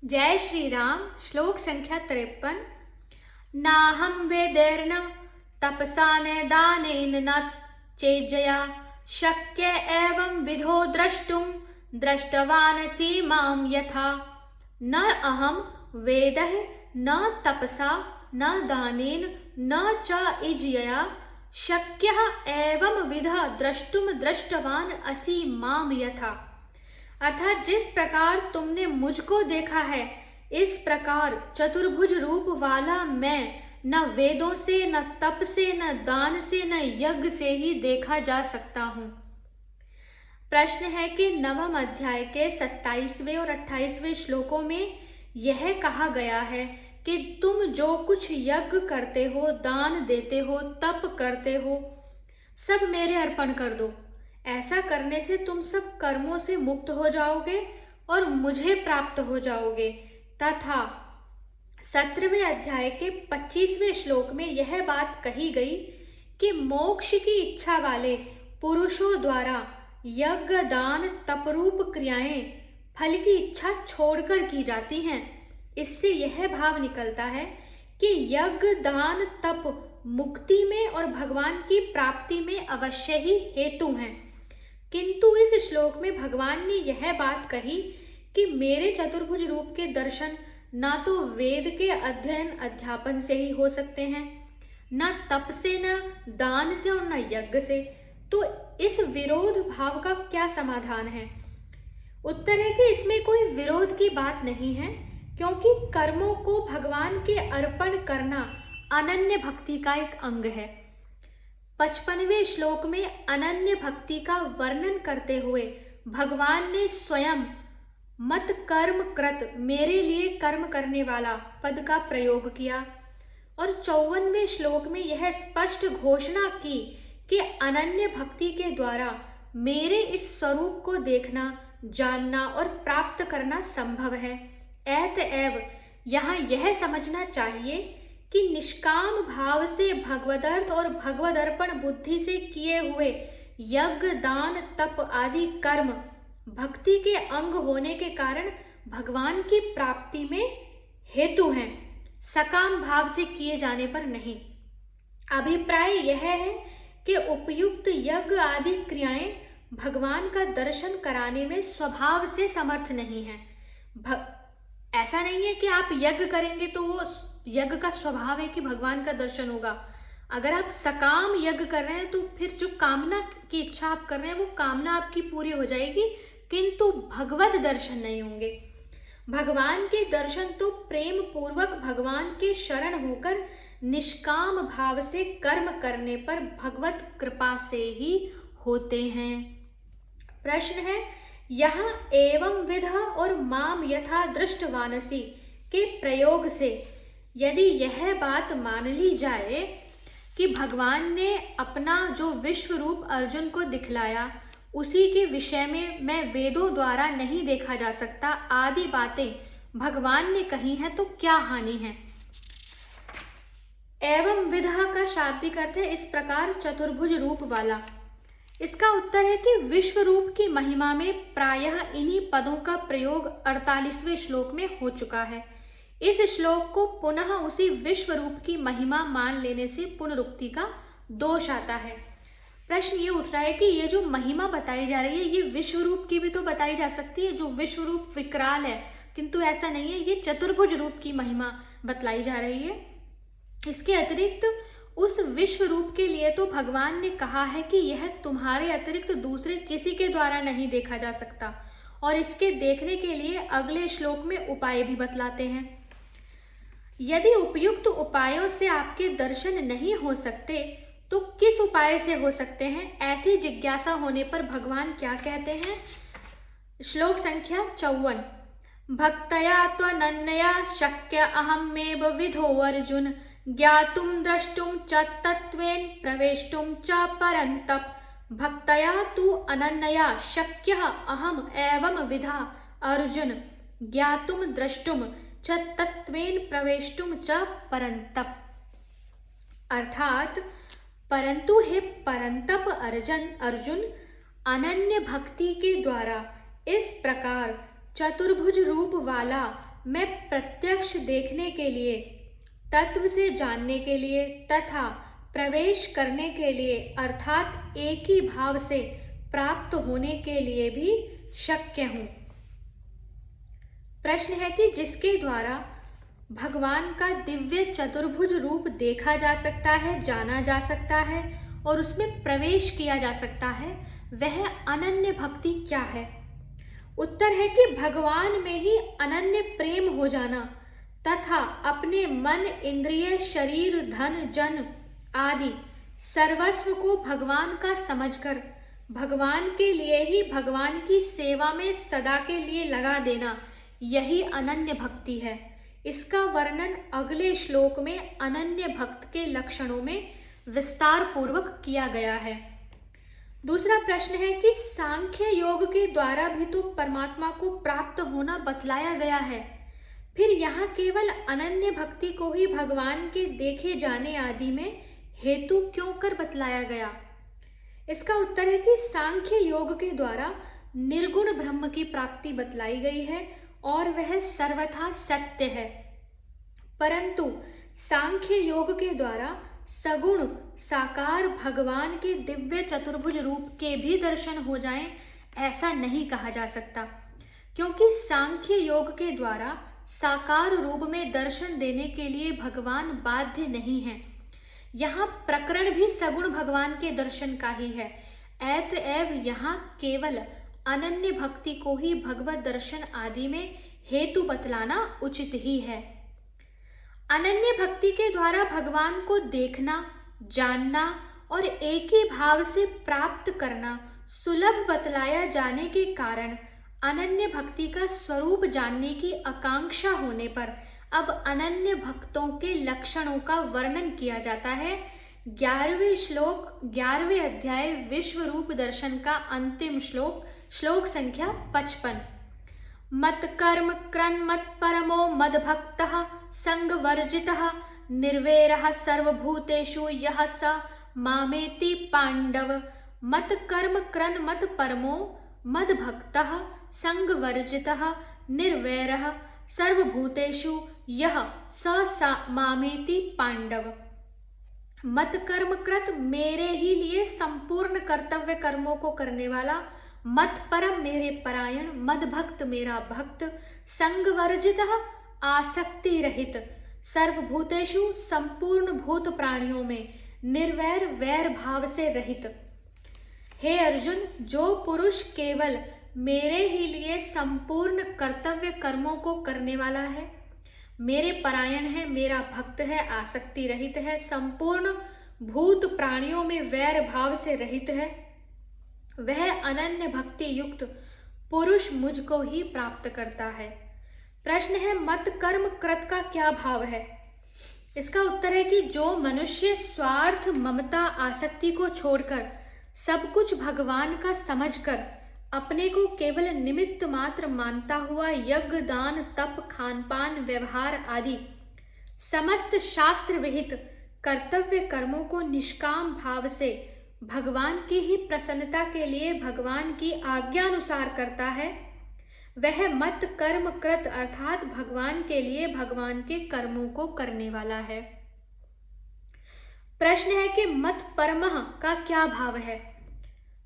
जय श्री राम। श्लोक संख्या 53। नाहं वेदैर्न तपसा न दानेन न चेज्जया शक्य एवं विधो द्रष्टुं दृष्टवानसि मां यथा। न अहं वेदैः न तपसा न दानेन न च इज्जया शक्यः एवं विधः द्रष्टुम दृष्टवान असि माम यथा। अर्थात जिस प्रकार तुमने मुझको देखा है इस प्रकार चतुर्भुज रूप वाला मैं न वेदों से न तप से न दान से न यज्ञ से ही देखा जा सकता हूँ। प्रश्न है कि नवम अध्याय के 27वें और 28वें श्लोकों में यह कहा गया है कि तुम जो कुछ यज्ञ करते हो, दान देते हो, तप करते हो, सब मेरे अर्पण कर दो। ऐसा करने से तुम सब कर्मों से मुक्त हो जाओगे और मुझे प्राप्त हो जाओगे। तथा 17वें अध्याय के 25वें श्लोक में यह बात कही गई कि मोक्ष की इच्छा वाले पुरुषों द्वारा यज्ञ दान तपरूप क्रियाएं फल की इच्छा छोड़कर की जाती हैं। इससे यह भाव निकलता है कि यज्ञ दान तप मुक्ति में और भगवान की प्राप्ति में अवश्य ही हेतु हैं। किंतु इस श्लोक में भगवान ने यह बात कही कि मेरे चतुर्भुज रूप के दर्शन ना तो वेद के अध्ययन अध्यापन से ही हो सकते हैं, न तप से, न दान से और न यज्ञ से। तो इस विरोध भाव का क्या समाधान है? उत्तर है कि इसमें कोई विरोध की बात नहीं है, क्योंकि कर्मों को भगवान के अर्पण करना अनन्य भक्ति का एक अंग है। 55वें श्लोक में अनन्य भक्ति का वर्णन करते हुए भगवान ने स्वयं मत कर्म कृत, मेरे लिए कर्म करने वाला पद का प्रयोग किया और 54वें श्लोक में यह स्पष्ट घोषणा की कि अनन्य भक्ति के द्वारा मेरे इस स्वरूप को देखना, जानना और प्राप्त करना संभव है। अतएव यहाँ यह समझना चाहिए कि निष्काम भाव से भगवदर्थ और भगवदर्पण बुद्धि से किए हुए यज्ञ दान तप आदि कर्म भक्ति के अंग होने के कारण भगवान की प्राप्ति में हेतु हैं, सकाम भाव से किए जाने पर नहीं। अभिप्राय यह है कि उपयुक्त यज्ञ आदि क्रियाएं भगवान का दर्शन कराने में स्वभाव से समर्थ नहीं है। ऐसा नहीं है कि आप यज्ञ करेंगे तो वो यज्ञ का स्वभाव है कि भगवान का दर्शन होगा। अगर आप सकाम यज्ञ कर रहे हैं तो फिर जो कामना की इच्छा आप कर रहे हैं वो कामना आपकी पूरी हो जाएगी, किंतु भगवत दर्शन नहीं होंगे। भगवान के दर्शन तो प्रेम पूर्वक भगवान के शरण होकर निष्काम भाव से कर्म करने पर भगवत कृपा से ही होते हैं। प्रश्न है यहाँ एवं विधा और माम यथा दृष्टवानसी के प्रयोग से यदि यह बात मान ली जाए कि भगवान ने अपना जो विश्व रूप अर्जुन को दिखलाया उसी के विषय में मैं वेदों द्वारा नहीं देखा जा सकता आदि बातें भगवान ने कही हैं, तो क्या हानि है? एवं विधा का शाब्दिक अर्थ है इस प्रकार चतुर्भुज रूप वाला। इसका उत्तर है कि विश्व रूप की महिमा में प्रायः इन्हीं पदों का प्रयोग 48वें श्लोक में हो चुका है। इस श्लोक को पुनः उसी विश्व रूप की महिमा मान लेने से पुनरुक्ति का दोष आता है। प्रश्न ये उठ रहा है कि ये जो महिमा बताई जा रही है ये विश्व रूप की भी तो बताई जा सकती है, जो विश्व रूप विकराल है, किंतु ऐसा नहीं है, ये चतुर्भुज रूप की महिमा बतलाई जा रही है। इसके अतिरिक्त उस विश्व रूप के लिए तो भगवान ने कहा है कि यह तुम्हारे अतिरिक्त दूसरे किसी के द्वारा नहीं देखा जा सकता, और इसके देखने के लिए अगले श्लोक में उपाय भी बतलाते हैं। यदि उपयुक्त उपायों से आपके दर्शन नहीं हो सकते तो किस उपाय से हो सकते हैं, ऐसी जिज्ञासा होने पर भगवान क्या कहते हैं? श्लोक संख्या 54। भक्तया त्वनन्यया शक्य अहमेव विधो अर्जुन ज्ञातुं द्रष्टुं च तत्त्वेन प्रवेष्टुं च परन्तप। भक्तया तु अनन्यया शक्यः अहम एवं विधा अर्जुन ज्ञातुं द्रष्टुं च तत्त्वेन प्रवेष्टुं च परन्तप। अर्थात परंतु हे परंतप अर्जुन अनन्य भक्ति के द्वारा इस प्रकार चतुर्भुज रूप वाला मैं प्रत्यक्ष देखने के लिए, तत्व से जानने के लिए तथा प्रवेश करने के लिए अर्थात एक ही भाव से प्राप्त होने के लिए भी शक्य हूँ। प्रश्न है कि जिसके द्वारा भगवान का दिव्य चतुर्भुज रूप देखा जा सकता है, जाना जा सकता है और उसमें प्रवेश किया जा सकता है, वह अनन्य भक्ति क्या है? उत्तर है कि भगवान में ही अनन्य प्रेम हो जाना तथा अपने मन, इंद्रिय, शरीर, धन, जन आदि सर्वस्व को भगवान का समझकर भगवान के लिए ही भगवान की सेवा में सदा के लिए लगा देना, यही अनन्य भक्ति है। इसका वर्णन अगले श्लोक में अनन्य भक्त के लक्षणों में विस्तार पूर्वक किया गया है। दूसरा प्रश्न है कि सांख्य योग के द्वारा भी तो परमात्मा को प्राप्त होना बतलाया गया है, फिर यहाँ केवल अनन्य भक्ति को ही भगवान के देखे जाने आदि में हेतु क्यों कर बतलाया गया? इसका उत्तर है कि सांख्य योग के द्वारा निर्गुण ब्रह्म की प्राप्ति बतलाई गई है और वह सर्वथा सत्य है, परंतु सांख्य योग के द्वारा सगुण साकार भगवान के दिव्य चतुर्भुज रूप के भी दर्शन हो जाएं, ऐसा नहीं कहा जा सकता, क्योंकि सांख्य योग के द्वारा साकार रूप में दर्शन देने के लिए भगवान बाध्य नहीं है। यहाँ प्रकरण भी सगुण भगवान के दर्शन का ही है, अतएव यहाँ केवल अनन्य भक्ति को ही भगवत दर्शन आदि में हेतु बतलाना उचित ही है। अनन्य भक्ति के द्वारा भगवान को देखना, जानना और एक ही भाव से प्राप्त करना सुलभ बतलाया जाने के कारण अनन्य भक्ति का स्वरूप जानने की आकांक्षा होने पर अब अनन्य भक्तों के लक्षणों का वर्णन किया जाता है। 11वें श्लोक 11वें अध्याय विश्व रूप दर्शन का अंतिम श्लोक, श्लोक संख्या 55। मत कर्म क्रन मत परमो मद भक्तः संग वर्जितः निर्वैरः सर्वभूतेषु यः स मामेति पांडव। मत कर्म क्रन मत परमो मद भक्तः संग वर्जितः निर्वैरः सर्वभूतेषु यः स मामेति पांडव। मत कर्म कृत मेरे ही लिए संपूर्ण कर्तव्य कर्मों को करने वाला, मत परम मेरे परायण, मद भक्त मेरा भक्त, संग वर्जितः आसक्ति रहित, सर्वभूतेषु संपूर्ण भूत प्राणियों में निर्वैर वैर भाव से रहित। हे अर्जुन, जो पुरुष केवल मेरे ही लिए संपूर्ण कर्तव्य कर्मों को करने वाला है, मेरे परायण है, मेरा भक्त है, आसक्ति रहित है, संपूर्ण भूत प्राणियों में वैर भाव से रहित है, वह अनन्य भक्ति युक्त पुरुष मुझको ही प्राप्त करता है। प्रश्न है मत कर्म कृत का क्या भाव है? इसका उत्तर है कि जो मनुष्य स्वार्थ, ममता, आसक्ति को छोड़कर सब कुछ भगवान का समझकर अपने को केवल निमित्त मात्र मानता हुआ यज्ञ, दान, तप, खानपान, व्यवहार आदि समस्त शास्त्र विहित कर्तव्य कर्मों को निष्काम भाव से भगवान की ही प्रसन्नता के लिए भगवान की आज्ञानुसार करता है, वह मत कर्म कृत अर्थात भगवान के लिए भगवान के कर्मों को करने वाला है। प्रश्न है कि मत परमः का क्या भाव है?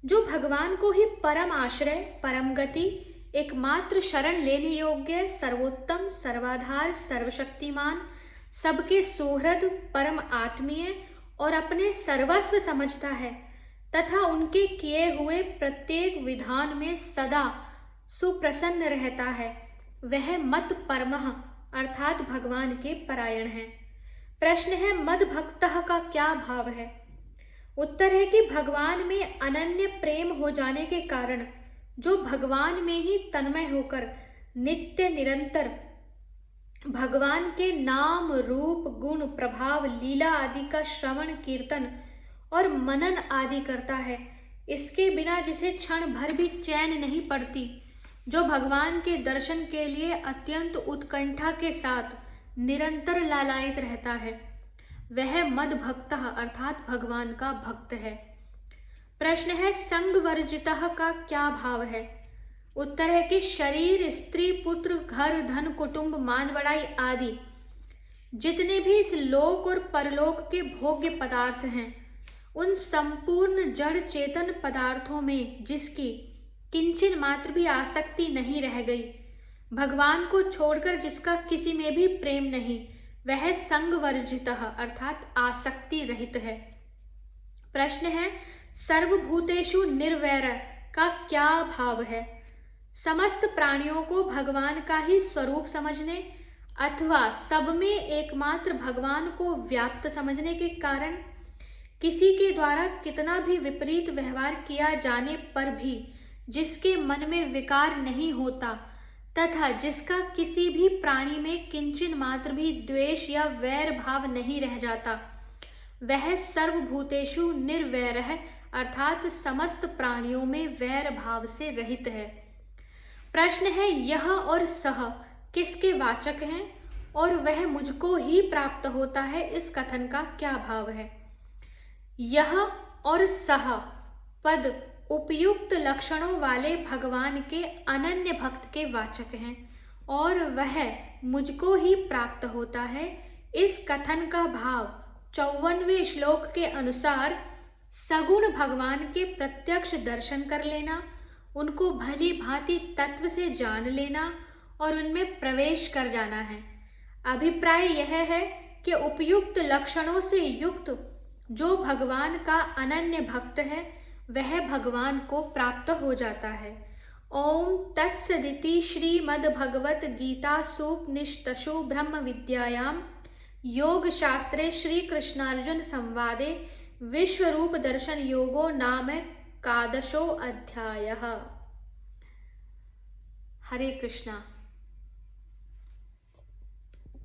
जो भगवान को ही परम आश्रय, परम गति, एकमात्र शरण लेने योग्य, सर्वोत्तम, सर्वाधार, सर्वशक्तिमान, सबके सुहृद, परम आत्मीय और अपने सर्वस्व समझता है तथा उनके किए हुए प्रत्येक विधान में सदा सुप्रसन्न रहता है, वह मत परमः अर्थात भगवान के परायण है। प्रश्न है मद भक्तः का क्या भाव है? उत्तर है कि भगवान में अनन्य प्रेम हो जाने के कारण जो भगवान में ही तन्मय होकर नित्य निरंतर भगवान के नाम, रूप, गुण, प्रभाव, लीला आदि का श्रवण, कीर्तन और मनन आदि करता है, इसके बिना जिसे क्षण भर भी चैन नहीं पड़ती, जो भगवान के दर्शन के लिए अत्यंत उत्कंठा के साथ निरंतर लालायित रहता है, वह मद भक्तः अर्थात भगवान का भक्त है। प्रश्न है संग वर्जितः का क्या भाव है? उत्तर है कि शरीर, स्त्री, पुत्र, घर, धन, कुटुंब, मान बढ़ाई आदि जितने भी इस लोक और परलोक के भोग्य पदार्थ हैं, उन संपूर्ण जड़ चेतन पदार्थों में जिसकी किंचन मात्र भी आसक्ति नहीं रह गई, भगवान को छोड़कर जिसका किसी में भी प्रेम नहीं, वह संग वर्जितः अर्थात आसक्ति रहित है। प्रश्न है, सर्वभूतेषु निर्वैर का क्या भाव है? समस्त प्राणियों को भगवान का ही स्वरूप समझने अथवा सब में एकमात्र भगवान को व्याप्त समझने के कारण किसी के द्वारा कितना भी विपरीत व्यवहार किया जाने पर भी जिसके मन में विकार नहीं होता तथा जिसका किसी भी प्राणी में किंचन मात्र भी द्वेष या वैर भाव नहीं रह जाता, वह सर्वभूतेषु निर्वैर है अर्थात समस्त प्राणियों में वैर भाव से रहित है। प्रश्न है, यह और सह किसके वाचक हैं और वह मुझको ही प्राप्त होता है, इस कथन का क्या भाव है? यह और सह पद उपयुक्त लक्षणों वाले भगवान के अनन्य भक्त के वाचक हैं और वह मुझको ही प्राप्त होता है। इस कथन का भाव 54वें श्लोक के अनुसार सगुण भगवान के प्रत्यक्ष दर्शन कर लेना, उनको भली भांति तत्व से जान लेना और उनमें प्रवेश कर जाना है। अभिप्राय यह है कि उपयुक्त लक्षणों से युक्त जो भगवान का अनन्य भक्त है वह भगवान को प्राप्त हो जाता है। ओम तत्सदिति श्रीमद्भगवत गीतासूपनिषत्सु ब्रह्म विद्यायां योग शास्त्रे श्री कृष्णार्जुन संवादे विश्वरूप दर्शन योगो नाम एकादशो अध्यायः। हरे कृष्णा।